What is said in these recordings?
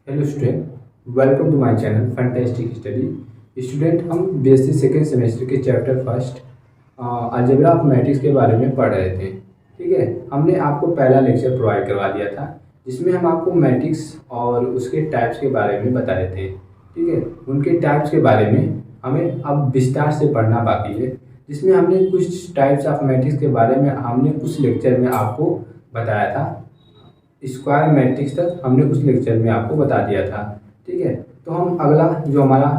Hello student, welcome to my channel fantastic study. Student, हम BSc second semester के chapter first algebra of matrix के बारे में पढ़ रहे थे। ठीक है, हमने आपको पहला लेक्चर प्रोवाइड करवा दिया था जिसमें हम आपको मैट्रिक्स और उसके टाइप्स के बारे में बताए थे। ठीक है, उनके टाइप्स के बारे में हमें अब विस्तार से पढ़ना बाकी है, जिसमें हमने कुछ टाइप्स ऑफ मैट्रिक्स के बारे में हमने उस लेक्चर में आपको बताया था। स्क्वायर मैट्रिक्स तक हमने उस लेक्चर में आपको बता दिया था। ठीक है, तो हम अगला जो हमारा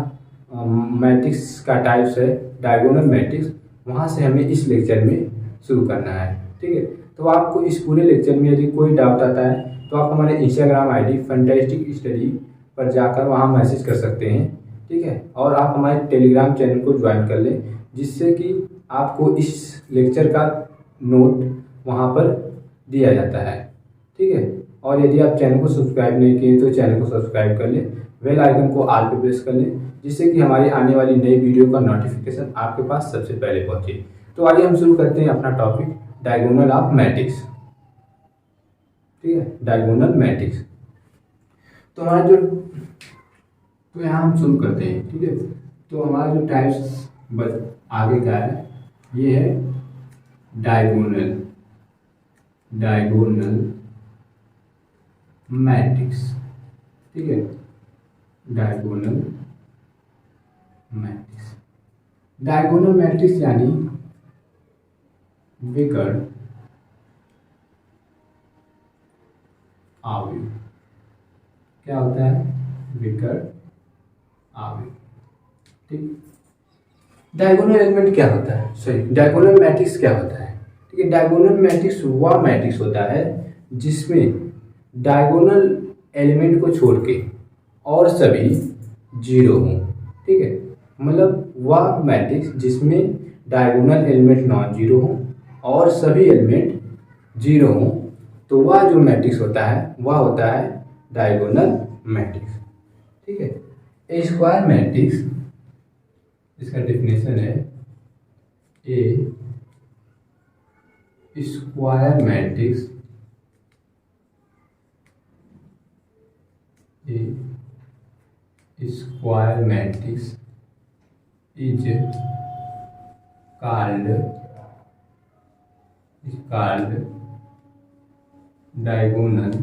मैट्रिक्स का टाइप्स है डायगोनल मैट्रिक्स, वहाँ से हमें इस लेक्चर में शुरू करना है। ठीक है, तो आपको इस पूरे लेक्चर में यदि कोई डाउट आता है तो आप हमारे इंस्टाग्राम आईडी फैंटास्टिक स्टडी पर जाकर वहाँ मैसेज कर सकते हैं। ठीक है, और आप हमारे टेलीग्राम चैनल को ज्वाइन कर लें, जिससे कि आपको इस लेक्चर का नोट वहाँ पर दिया जाता है। ठीक है, और यदि आप चैनल को सब्सक्राइब नहीं किए तो चैनल को सब्सक्राइब कर लें, बेल आइकन को ऑल पे प्रेस कर लें, जिससे कि हमारी आने वाली नई वीडियो का नोटिफिकेशन आपके पास सबसे पहले पहुंचे। तो आइए हम शुरू करते हैं अपना टॉपिक डायगोनल ऑफ मैट्रिक्स। ठीक है, डायगोनल मैट्रिक्स तो हमारा तो यहाँ हम शुरू करते हैं। ठीक है, तो हमारा जो टाइप्स आगे का है ये है डायगोनल मैट्रिक्स। ठीक है, डायगोनल मैट्रिक्स यानी विकर्ण आव्यूह। क्या होता है? विकर्ण आव्यूह। ठीक, डायगोनल एलिमेंट क्या होता है? सॉरी, डायगोनल मैट्रिक्स क्या होता है? ठीक है, डायगोनल मैट्रिक्स वह मैट्रिक्स होता है जिसमें डायगोनल एलिमेंट को छोड़ के और सभी जीरो हों। ठीक है, मतलब वह मैट्रिक्स जिसमें डायगोनल एलिमेंट नॉन जीरो हों और सभी एलिमेंट जीरो हों, तो वह जो मैट्रिक्स होता है वह होता है डायगोनल मैट्रिक्स। ठीक है, ए स्क्वायर मैट्रिक्स, इसका डेफिनेशन है a square matrix square matrix is called diagonal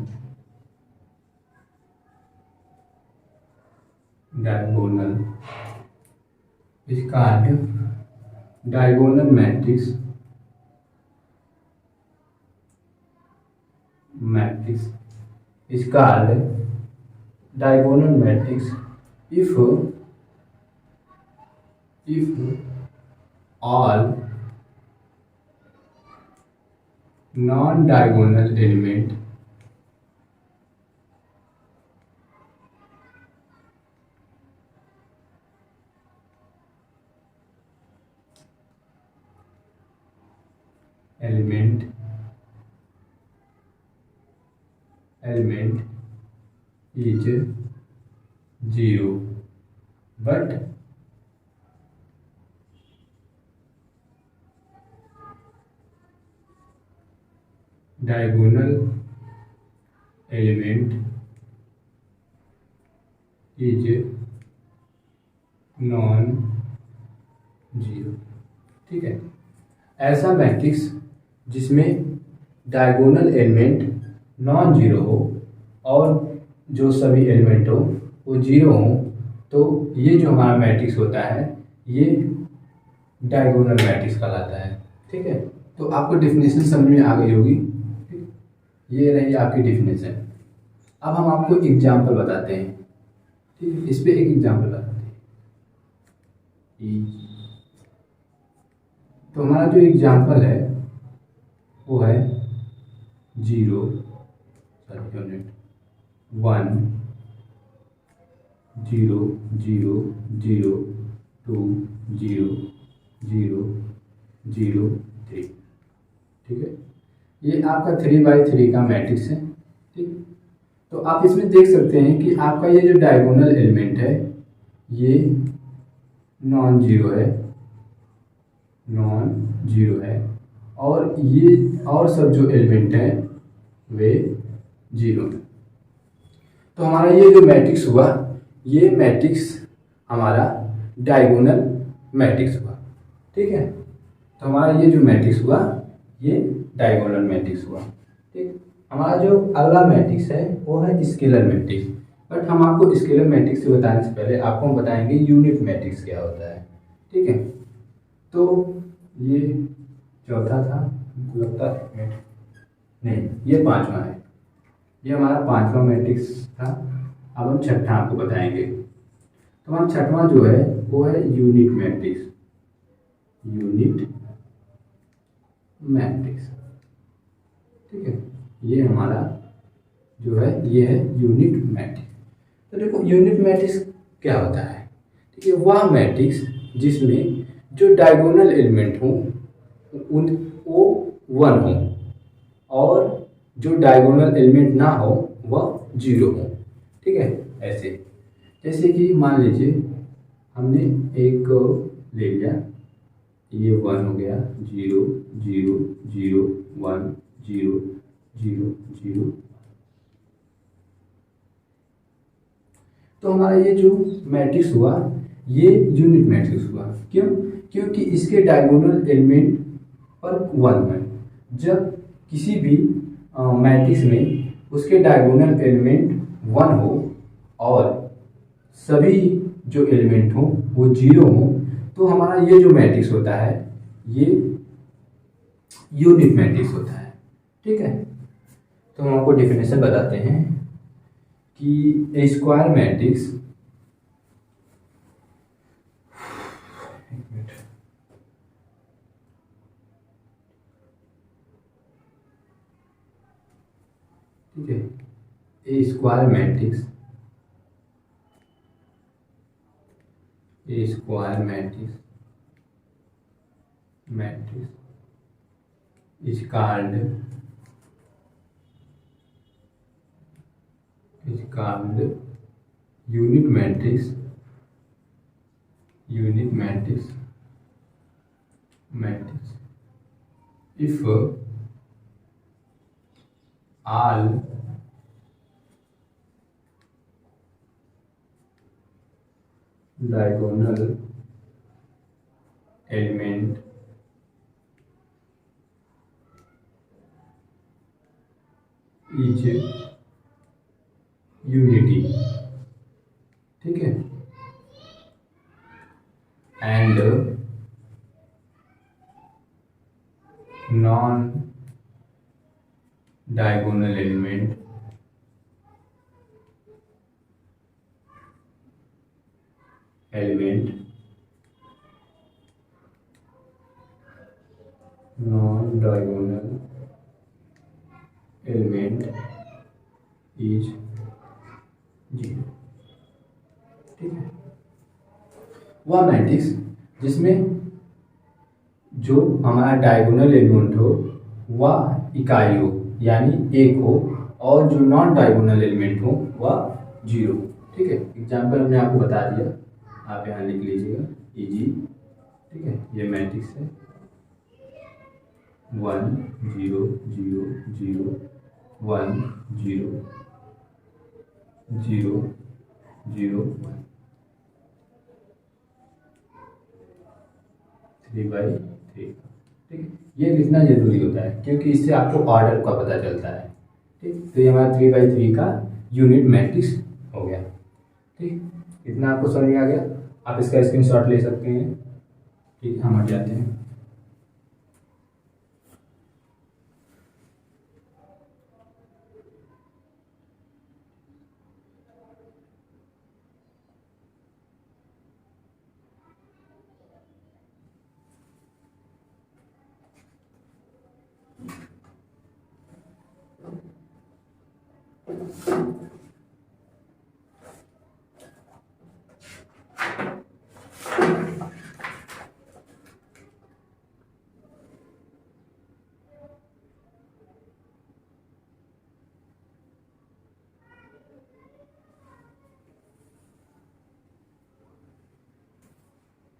matrix is called diagonal matrix if all non-diagonal element is zero, but diagonal element is non zero. ठीक है, ऐसा matrix जिसमें diagonal element non zero हो और जो सभी element हो वो जीरो हो, तो ये जो हमारा मैट्रिक्स होता है ये डायगोनल मैट्रिक्स कहलाता है। ठीक है, तो आपको डेफिनेशन समझ में आ गई होगी। ये रही आपकी डेफिनेशन। अब हम आपको एग्जाम्पल बताते हैं। ठीक है, इस पे एक एग्जाम्पल बताते हैं। तो हमारा जो एग्जाम्पल है वो है 0 1 0 0 0 2 0 0 0 3। ठीक है, ये आपका 3x3 का मैट्रिक्स है। ठीक, तो आप इसमें देख सकते हैं कि आपका ये जो डायगोनल एलिमेंट है ये नॉन जीरो है और ये और सब जो एलिमेंट हैं वे जीरो हैं। तो हमारा ये जो मैट्रिक्स हुआ, ये मैट्रिक्स हमारा डायगोनल मैट्रिक्स हुआ। ठीक है, तो हमारा ये जो मैट्रिक्स हुआ ये डायगोनल मैट्रिक्स हुआ। ठीक, हमारा जो अगला मैट्रिक्स है वो है स्केलर मैट्रिक्स। बट हम आपको स्केलर मैट्रिक्स से बताने से पहले आपको हम बताएंगे यूनिट मैट्रिक्स क्या होता है। ठीक है, तो ये चौथा था, मुझे लगता है नहीं, ये पांचवा है, ये हमारा पांचवा मैट्रिक्स था। अब हम छठा आपको बताएंगे। तो हमारा छठवां जो है वो है यूनिट मैट्रिक्स। यूनिट मैट्रिक्स, ठीक है, ये हमारा जो है ये है यूनिट मैट्रिक्स। तो देखो यूनिट मैट्रिक्स क्या होता है। ठीक है, वह मैट्रिक्स जिसमें जो डायगोनल एलिमेंट हो उन वो 1 हो और जो डायगोनल एलिमेंट ना हो वह 0 हो। ठीक है, ऐसे जैसे कि मान लीजिए हमने एक ले लिया, ये 1 हो गया, 0 0 0 1 0 0 0। तो हमारा ये जो मैट्रिक्स हुआ ये यूनिट मैट्रिक्स हुआ। क्यों? क्योंकि इसके डायगोनल एलिमेंट पर 1 है। जब किसी भी मैट्रिक्स में उसके डायगोनल एलिमेंट 1 हो और सभी जो एलिमेंट हो वो 0 हो, तो हमारा ये जो मैट्रिक्स होता है ये यूनिट मैट्रिक्स होता है। ठीक है, तो हम आपको डेफिनेशन बताते हैं कि ए स्क्वायर मैट्रिक्स, ठीक है, a square matrix, a square matrix is called unit matrix if all diagonal element is unity। ठीक है, and non diagonal element non-diagonal element is 0। ठीक है, वह मैट्रिक्स जिसमें जो हमारा डायगोनल एलिमेंट हो वह इकाई हो यानी 1 हो और जो नॉन डायगोनल एलिमेंट हो वह 0। ठीक है, एग्जाम्पल हमने आपको बता दिया, आप यहाँ लिख लीजिएगा इजी। ठीक है, ये मैट्रिक्स है 1 0 0 0 1 0 0 0 1 3/3। ठीक है, ये लिखना जरूरी होता है क्योंकि इससे आपको ऑर्डर का पता चलता है। ठीक, तो ये हमारा 3/3 का यूनिट मैट्रिक्स हो गया। ठीक, इतना आपको समझ में आ गया, आप इसका स्क्रीनशॉट ले सकते हैं। ठीक, हम हट जाते हैं।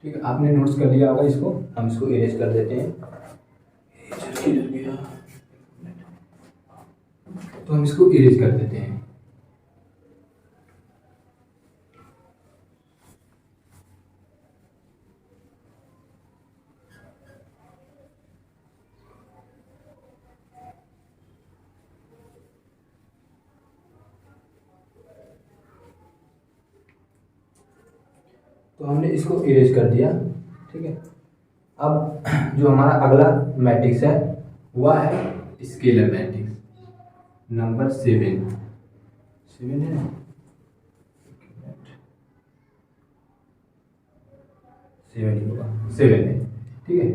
ठीक है, आपने नोट्स कर लिया होगा, इसको हम इसको इरेज कर देते हैं। तो हम इसको इरेज कर देते हैं। तो हमने इसको इरेज कर दिया। ठीक है, अब जो हमारा अगला मैट्रिक्स है वह है स्केलर मैट्रिक्स नंबर 7 है ना? 7 ही होगा, 7 है। ठीक है,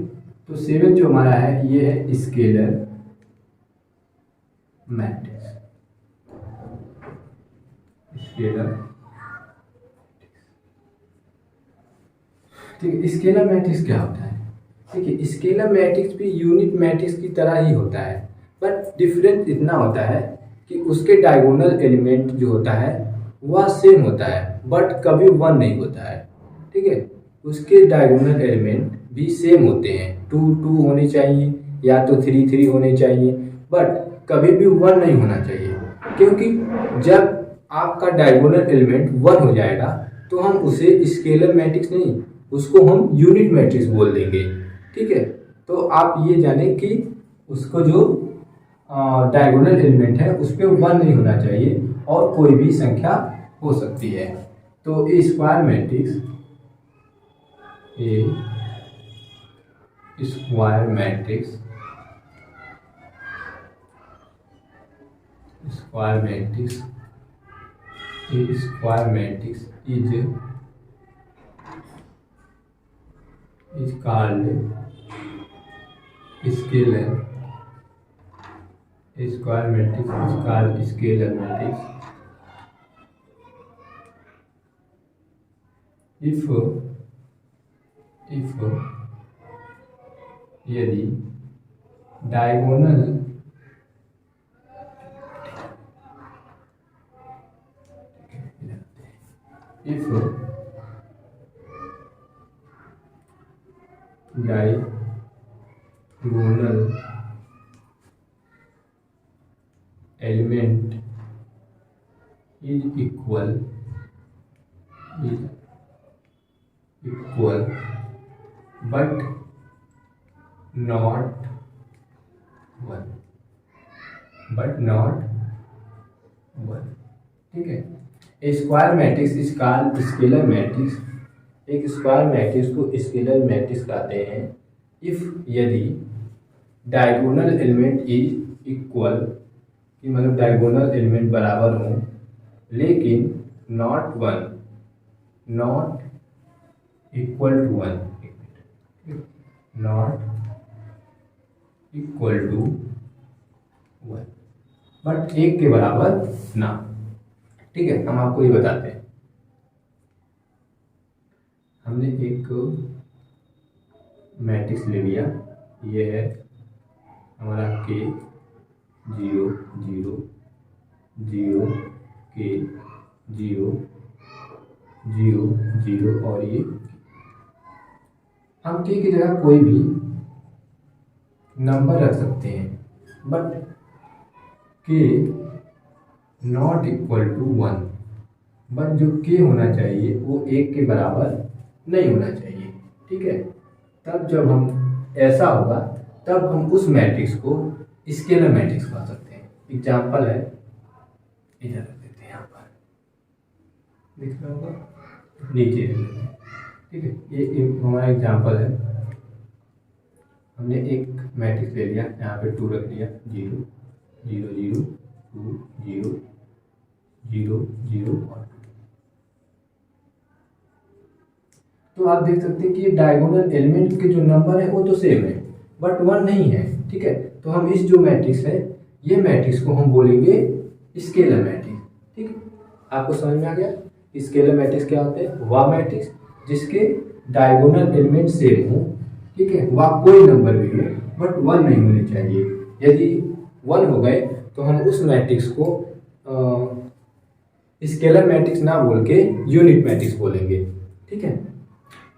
तो 7 जो हमारा है ये है स्केलर मैट्रिक्स। स्केलर, ठीक है, स्केलर मैट्रिक्स क्या होता है? देखिए, स्केलर मैट्रिक्स भी यूनिट मैट्रिक्स की तरह ही होता है, बट डिफरेंस इतना होता है कि उसके डायगोनल एलिमेंट जो होता है वह सेम होता है, बट कभी 1 नहीं होता है। ठीक है, उसके डायगोनल एलिमेंट भी सेम होते हैं, 2 2 होने चाहिए या तो 3 3 होने चाहिए, बट कभी भी 1 नहीं होना चाहिए, क्योंकि जब आपका डायगोनल एलिमेंट 1 हो जाएगा तो हम उसे स्केलर मैट्रिक्स नहीं, उसको हम यूनिट मैट्रिक्स बोल देंगे। ठीक है, तो आप ये जानें कि उसको जो डायगोनल एलिमेंट है उस पर 1 नहीं होना चाहिए और कोई भी संख्या हो सकती है। तो a square matrix, a square matrix, square matrix, a square matrix is called scalar, square matrix is called scalar matrix if यदि diagonal diagonal element is equal but not 1। ठीक है, a square matrix is called scalar matrix. एक square matrix को scalar matrix कहते हैं if यदि diagonal element is equal, कि मतलब डायगोनल एलिमेंट बराबर हों लेकिन not equal to 1, not equal to 1, but 1 के बराबर ना। ठीक है, हम आपको ये बताते हैं। हमने एक मैट्रिक्स ले लिया, ये है हमारा K 0 0 0 K 0 0 0 और ये हम K की जगह कोई भी नंबर रख सकते हैं, but K not equal to 1, but जो K होना चाहिए वो 1 के बराबर नहीं होना चाहिए। ठीक है, तब जब हम ऐसा होगा तब हम उस मैट्रिक्स को स्केलर मैट्रिक्स कह सकते हैं। एग्जाम्पल है, इधर रख देते हैं, यहाँ पर दिख रहा होगा, नीचे रख देते हैं। ठीक है, ये हमारा एग्जाम्पल है। हमने एक मैट्रिक्स ले लिया, यहाँ पे 2 रख लिया, 0 0 0 2 0 0 0 और 2। तो आप देख सकते हैं कि ये डायगोनल एलिमेंट के जो नंबर है वो तो सेम है, बट 1 नहीं है। ठीक है, तो हम इस जो मैट्रिक्स है ये मैट्रिक्स को हम बोलेंगे स्केलर मैट्रिक्स। ठीक है, आपको समझ में आ गया? स्केलर मैट्रिक्स क्या होते हैं? वह मैट्रिक्स जिसके डायगोनल एलिमेंट सेम हो, ठीक है, वह कोई नंबर भी हो, बट 1 नहीं होने चाहिए। यदि 1 हो गए तो हम उस मैट्रिक्स को स्केलर मैट्रिक्स ना बोल के यूनिट मैट्रिक्स बोलेंगे। ठीक है,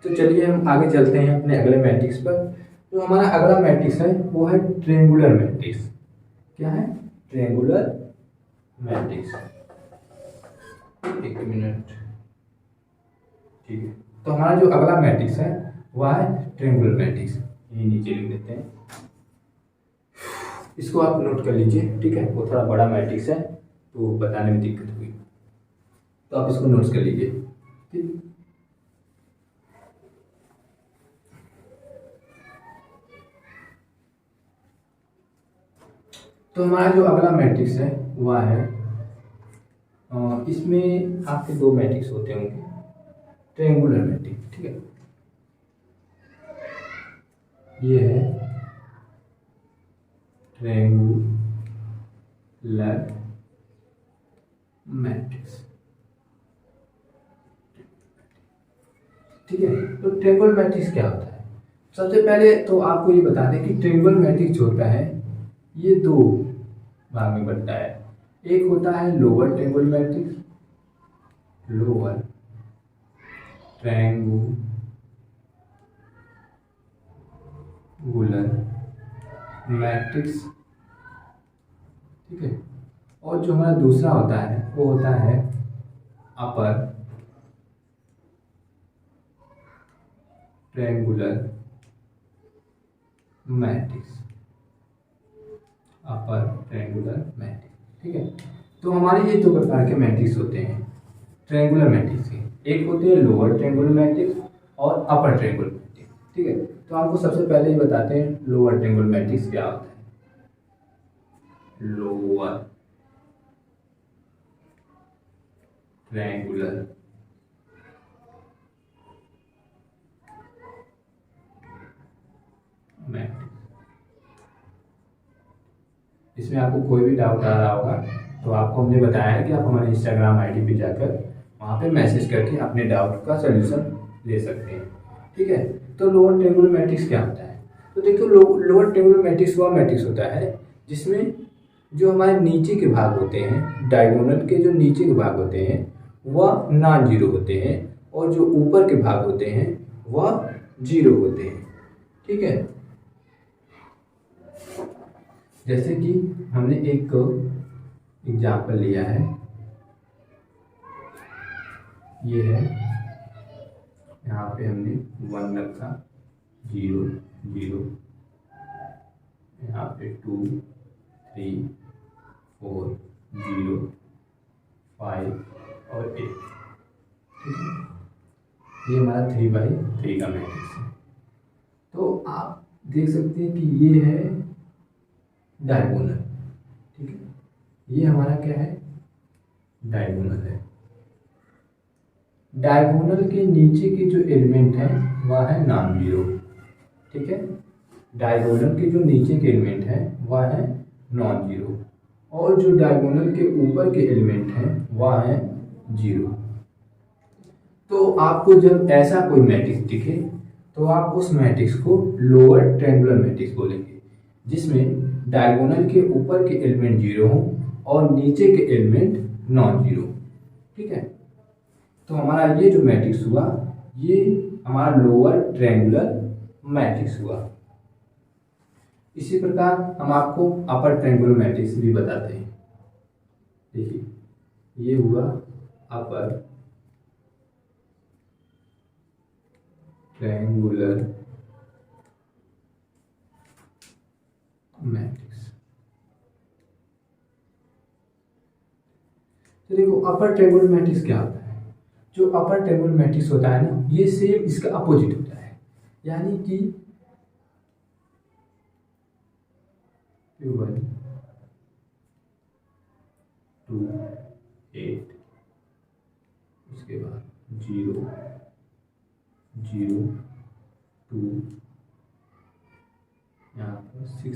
तो चलिए हम आगे चलते हैं अपने अगले मैट्रिक्स पर। जो हमारा अगला मैट्रिक्स है वो है ट्रायंगुलर मैट्रिक्स। क्या है? Triangular matrix. एक मिनट, ठीक है, तो हमारा जो अगला मैट्रिक्स है वह है ट्रायंगुलर मैट्रिक्स। ये नीचे लिख देते हैं, इसको आप नोट कर लीजिए। ठीक है, वो थोड़ा बड़ा मैट्रिक्स है तो बताने में दिक्कत हुई, तो आप इसको नोट कर लीजिए। ठीक, तो हमारा जो अगला मैट्रिक्स है वह है, इसमें आपके दो मैट्रिक्स होते होंगे, ट्रायंगुलर मैट्रिक्स, ठीक है। ये है ट्रायंगुलर मैट्रिक्स, ठीक है। तो ट्रायंगुलर मैट्रिक्स क्या होता है? सबसे पहले तो आपको ये बता दें कि ट्रायंगुलर मैट्रिक्स जो होता है ये दो भाग में बनता है। एक होता है lower triangular matrix, lower triangular matrix, ठीक है। और जो हमारा दूसरा होता है वो होता है upper triangular matrix, upper triangular matrix, ठीक है। तो हमारे ये दो प्रकार के मैट्रिक्स होते हैं ट्रायंगुलर मैट्रिक्स के, एक होते हैं लोअर ट्रायंगुलर मैट्रिक्स और अपर ट्रायंगुलर मैट्रिक्स, ठीक है। तो आपको सबसे पहले ही बताते हैं लोअर ट्रायंगुलर मैट्रिक्स क्या होता है। लोअर ट्रायंगुलर मैट्रिक्स, इसमें आपको कोई भी डाउट आ रहा होगा तो आपको हमने बताया है कि आप हमारे इंस्टाग्राम आईडी पे जाकर वहाँ पे मैसेज करके अपने डाउट का सलूशन ले सकते हैं, ठीक है। तो लोअर ट्रायंगुलर मैट्रिक्स क्या होता है? तो देखो लोअर ट्रायंगुलर मैट्रिक्स वह मैट्रिक्स होता है जिसमें जो हमारे नीचे के भाग होते हैं, डायगोनल के जो नीचे के भाग होते हैं वह नॉन जीरो होते हैं और जो ऊपर के भाग होते हैं वह जीरो होते हैं, ठीक है। जैसे कि हमने एक एग्जाम्पल लिया है, ये है, यहाँ पे हमने 1 रखा, 0 0, यहाँ पे 2 3 4 0 5 और 8, ठीक है। ये हमारा 3/3 का मैट्रिक्स है। तो आप देख सकते हैं कि ये है डायगोनल, ठीक है। ये हमारा क्या है? डायगोनल है। डायगोनल के नीचे के जो एलिमेंट है वह है नॉन जीरो, ठीक है। डायगोनल के जो नीचे के एलिमेंट है वह है नॉन जीरो और जो डायगोनल के ऊपर के एलिमेंट हैं वह है जीरो। तो आपको जब ऐसा कोई मैट्रिक्स दिखे तो आप उस मैट्रिक्स को लोअर ट्रायंगुलर मैट्रिक्स बोलेंगे, जिसमें डायगोनल के ऊपर के एलिमेंट जीरो हों और नीचे के एलिमेंट नॉन जीरो, ठीक है। तो हमारा ये जो मैट्रिक्स हुआ ये हमारा लोअर ट्रायंगुलर मैट्रिक्स हुआ। इसी प्रकार हम आपको अपर ट्रायंगुलर मैट्रिक्स भी बताते हैं। देखिए ये हुआ अपर ट्रायंगुलर मैट्रिक्स। तो देखो अपर ट्रायंगुलर मैट्रिक्स क्या होता है? जो अपर ट्रायंगुलर मैट्रिक्स होता है ना, ये सेम इसका अपोजिट होता है, यानी कि 1 2 8, उसके बाद 0 0 2, यहाँ पर 6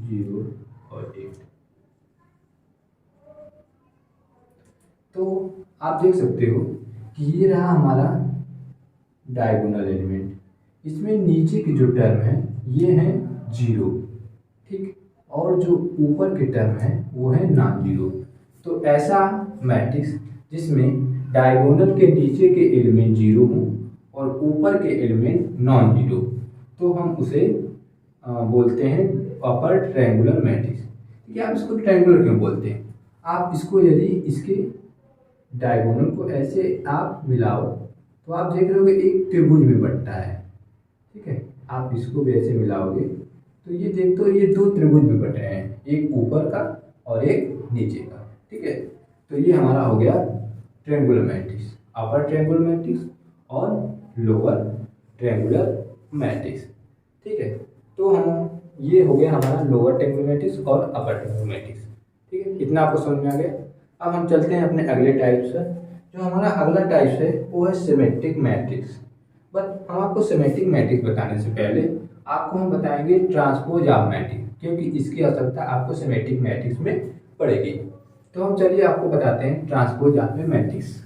0 और 8। तो आप देख सकते हो कि ये रहा हमारा डायगोनल एलिमेंट, इसमें नीचे की जो टर्म है ये है 0, ठीक, और जो ऊपर के टर्म है वो है नॉन जीरो। तो ऐसा मैट्रिक्स जिसमें डायगोनल के नीचे के एलिमेंट जीरो हों और ऊपर के एलिमेंट नॉन जीरो, तो हम उसे बोलते हैं अपर ट्रायंगुलर मैट्रिक्स। ठीक है, आप इसको ट्रायंगुलर क्यों बोलते हैं? आप इसको यदि इसके डायगोनल को ऐसे आप मिलाओ तो आप देख रहे होगे एक त्रिभुज में बंटता है। ठीक है, आप इसको भी ऐसे मिलाओगे तो ये देख तो ये दो त्रिभुज में बट रहे हैं, एक ऊपर का और एक नीचे का। ठीक है, तो ये हमारा हो गया triangular matrix, upper triangular matrix और लोअर ट्रायंगुलर मैट्रिक्स। ठीक है, तो हम ये हो गया हमारा लोअर टेक्नोमेटिक्स और अपर टेक्नोमेटिक्स। ठीक है, इतना आपको समझ में आ गया। अब हम चलते हैं अपने अगले टाइप से। जो हमारा अगला टाइप है वो है सिमेट्रिक मैट्रिक्स। बट हम आपको सिमेट्रिक मैट्रिक्स बताने से पहले आपको हम बताएंगे ट्रांसपोज ऑफ मैट्रिक्स, क्योंकि इसकी आवश्यकता आपको सिमेट्रिक मैट्रिक्स में पड़ेगी। तो हम चलिए आपको बताते हैं ट्रांसपोज ऑफ मैट्रिक्स।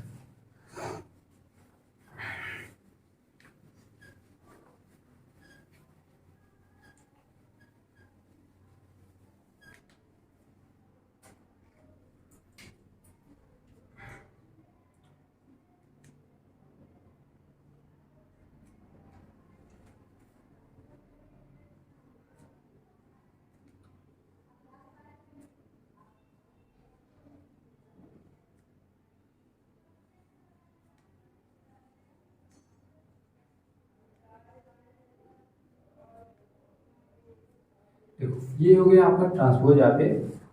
देखो ये हो गया आपका ट्रांसपोज ऑफ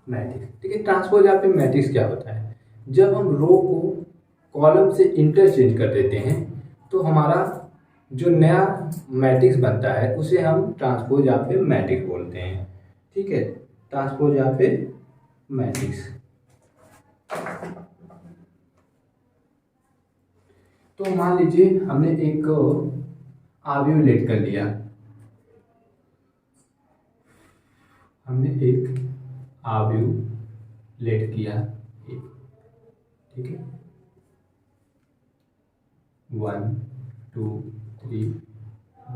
मैट्रिक्स। ठीक है, ट्रांसपोज ऑफ मैट्रिक्स क्या होता है? जब हम रो को कॉलम से इंटरचेंज कर देते हैं तो हमारा जो नया मैट्रिक्स बनता है उसे हम ट्रांसपोज ऑफ मैट्रिक्स बोलते हैं। ठीक है, ट्रांसपोज ऑफ मैट्रिक्स। तो मान लीजिए हमने एक आव्यूह लेट कर लिया, हमने एक आव्यूह लेट किया। ठीक है, 1 2 3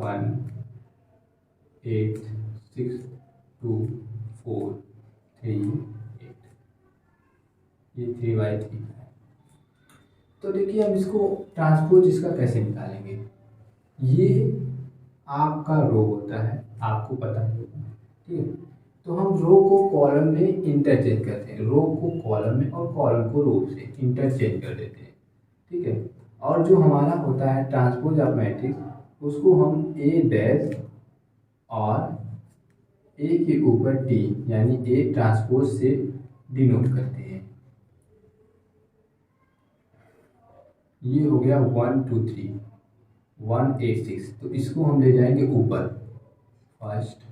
1 8 6 2 4 3 8, ये 3/3 है। तो देखिए हम इसको ट्रांसपोज इसका कैसे निकालेंगे। ये आपका रो होता है, आपको पता ही होगा। ठीक है, तो हम रो को कॉलम में इंटरचेंज करते हैं, रो को कॉलम में और कॉलम को रो से इंटरचेंज कर देते हैं। ठीक है, और जो हमारा होता है ट्रांसपोज ऑफ मैट्रिक्स उसको हम ए डैश और ए के ऊपर टी यानी ए ट्रांसपोज से डिनोट करते हैं। ये हो गया 1 2 3 1 8 6, तो इसको हम ले जाएंगे ऊपर, फर्स्ट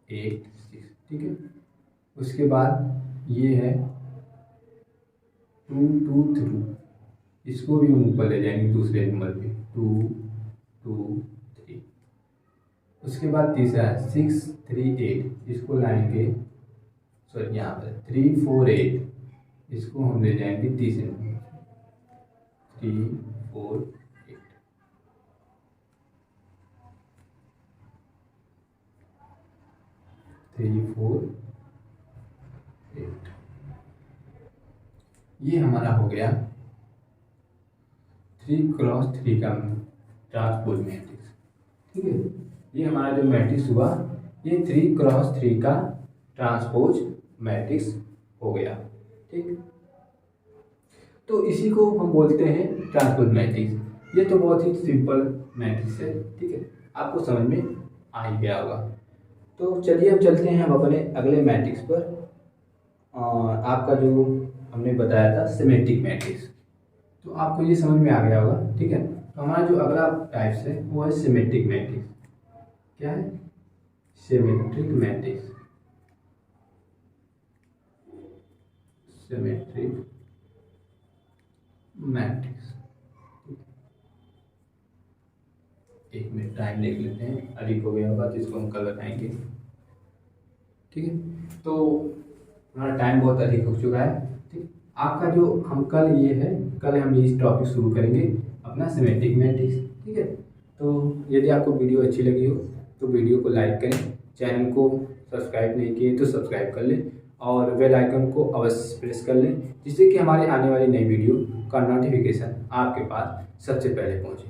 8 6। ठीक है, उसके बाद ये है 2 2 3, इसको भी हम ऊपर ले जाएंगे दूसरे नंबर पे 2 2 3। उसके बाद तीसरा है 6 3 8, इसको लाएंगे, सॉरी यहाँ पर 3 4 8, इसको हम ले जाएंगे तीसरे नंबर 3 4 8। ये हमारा हो गया 3x3 का ट्रांसपोज मैट्रिक्स। ठीक है, ये हमारा जो मैट्रिक्स हुआ ये 3x3 का ट्रांसपोज मैट्रिक्स हो गया। ठीक, तो इसी को हम बोलते हैं ट्रांसपोज मैट्रिक्स। ये तो बहुत ही सिंपल मैट्रिक्स है। ठीक है, आपको समझ में आ ही गया होगा। तो चलिए हम चलते हैं हम अपने अगले मैट्रिक्स पर। आपका जो हमने बताया था सिमेट्रिक मैट्रिक्स, तो आपको ये समझ में आ गया होगा। ठीक है, तो हमारा जो अगला टाइप्स है वो है सिमेट्रिक मैट्रिक्स। क्या है? Symmetric matrix. Symmetric matrix. एक मिनट टाइम देख लेते हैं, अधिक हो गया होगा तो इसको हम कल बताएंगे। ठीक है, तो हमारा टाइम बहुत अधिक हो चुका है। ठीक, आपका जो हम कल ये है, कल हम ये टॉपिक शुरू करेंगे अपना सिमेट्रिक मैट्रिक्स। ठीक है, तो यदि आपको वीडियो अच्छी लगी हो तो वीडियो को लाइक करें, चैनल को सब्सक्राइब नहीं किए तो सब्सक्राइब कर लें और बेल आइकन को अवश्य प्रेस कर लें, जिससे कि हमारे आने वाली नई वीडियो का नोटिफिकेशन आपके पास सबसे पहले पहुंचे।